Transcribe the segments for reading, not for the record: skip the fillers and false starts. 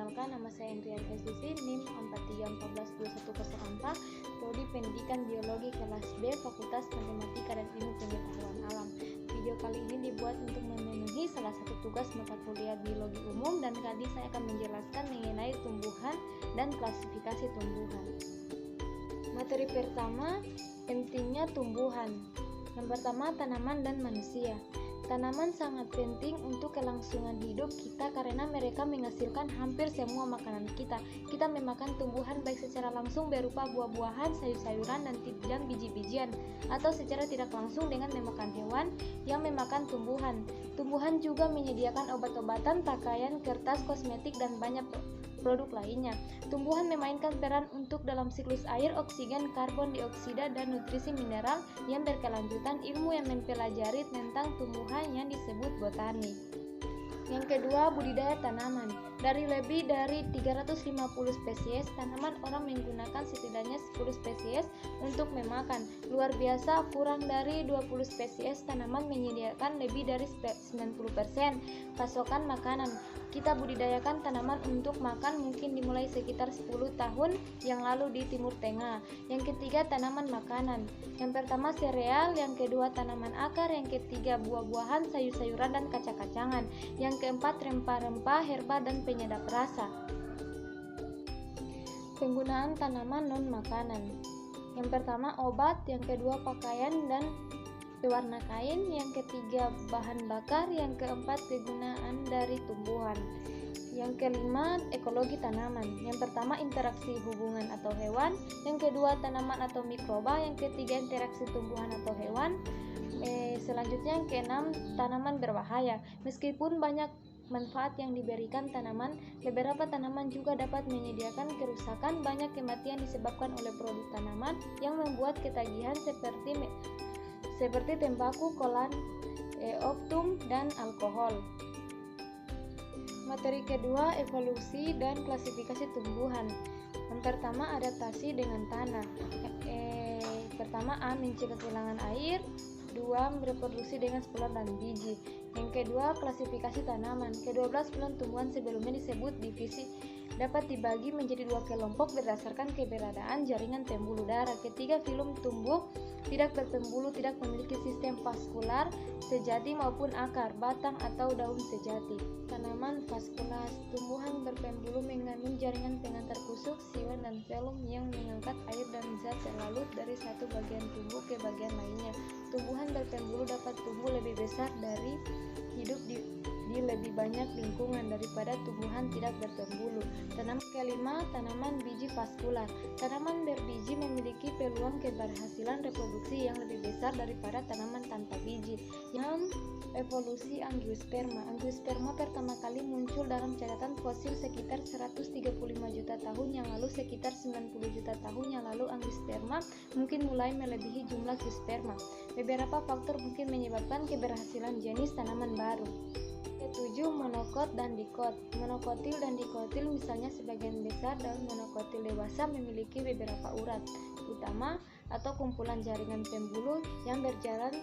Perkenalkan, nama saya Endrian Sisi, NIM 43142104, Prodi Pendidikan Biologi kelas B, Fakultas Matematika dan Ilmu Pengetahuan Alam. Video kali ini dibuat untuk memenuhi salah satu tugas mata kuliah biologi umum, dan kali saya akan menjelaskan mengenai tumbuhan dan klasifikasi tumbuhan. Materi pertama, pentingnya tumbuhan. Yang pertama, tanaman dan manusia. Tanaman sangat penting untuk kelangsungan hidup kita karena mereka menghasilkan hampir semua makanan kita. Kita memakan tumbuhan baik secara langsung berupa buah-buahan, sayur-sayuran, dan biji-bijian, atau secara tidak langsung dengan memakan hewan yang memakan tumbuhan. Tumbuhan juga menyediakan obat-obatan, pakaian, kertas, kosmetik, dan banyak produk lainnya. Tumbuhan memainkan peran untuk dalam siklus air, oksigen, karbon dioksida, dan nutrisi mineral yang berkelanjutan. Ilmu yang mempelajari tentang tumbuhan yang disebut botani. Yang kedua, budidaya tanaman. Dari lebih dari 350 spesies tanaman, orang menggunakan setidaknya 10 spesies untuk memakan. Luar biasa, kurang dari 20 spesies tanaman menyediakan lebih dari 90% pasokan makanan. Kita budidayakan tanaman untuk makan mungkin dimulai sekitar 10 tahun yang lalu di Timur Tengah. Yang ketiga, tanaman makanan. Yang pertama sereal, yang kedua tanaman akar, yang ketiga buah-buahan, sayur-sayuran, dan kacang-kacangan. Yang keempat, rempah-rempah, herba, dan penyedap rasa. Penggunaan tanaman non-makanan. Yang pertama obat, yang kedua pakaian dan pewarna kain, yang ketiga bahan bakar, yang keempat kegunaan dari tumbuhan. Yang kelima, ekologi tanaman. Yang pertama interaksi hubungan atau hewan, yang kedua tanaman atau mikroba, yang ketiga interaksi tumbuhan atau hewan. Selanjutnya yang keenam, tanaman berbahaya. Meskipun banyak manfaat yang diberikan tanaman, beberapa tanaman juga dapat menyediakan kerusakan. Banyak kematian disebabkan oleh produk tanaman yang membuat ketagihan seperti tembakau, kolan, opium, dan alkohol. Materi kedua, evolusi dan klasifikasi tumbuhan. Yang pertama, adaptasi dengan tanah. Pertama, A. Mencegah kehilangan air. 2. Bereproduksi dengan sporar dan biji. Yang kedua, klasifikasi tanaman. Ke-12 film tumbuhan sebelumnya disebut divisi dapat dibagi menjadi 2 kelompok berdasarkan keberadaan jaringan pembuluh darah. Ketiga, film tumbuh tidak berpembuluh, tidak memiliki sistem vaskular sejati maupun akar, batang, atau daun sejati. Tanaman vaskular, tumbuhan berpembuluh mengandung jaringan pengantar kusuk, siwan, dan velum yang mengangkat air dan zat terlalut dari satu bagian tubuh ke bagian lainnya. Tumbuhan berpembuluh dapat tumbuh lebih besar dari hidup di lebih banyak lingkungan daripada tumbuhan tidak berpembuluh. Tanaman kelima, tanaman biji vaskular. Tanaman berbiji memiliki peluang keberhasilan reproduksi yang lebih besar daripada tanaman tanpa biji. Yang evolusi angiosperma. Angiosperma pertama kali muncul dalam catatan fosil sekitar 135 juta tahun yang lalu. Sekitar 90 juta tahun yang lalu angiosperma mungkin mulai melebihi jumlah zoosperma. Beberapa faktor mungkin menyebabkan keberhasilan jenis tanaman baru. Ketujuh, monokot dan dikot. Monokotil dan dikotil, misalnya sebagian besar daun monokotil dewasa memiliki beberapa urat utama atau kumpulan jaringan pembuluh yang berjalan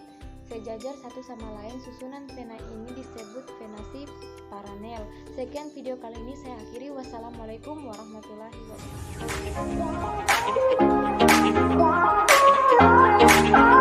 sejajar satu sama lain. Susunan vena ini disebut venasi paranel. Sekian video kali ini saya akhiri. Wassalamualaikum warahmatullahi wabarakatuh.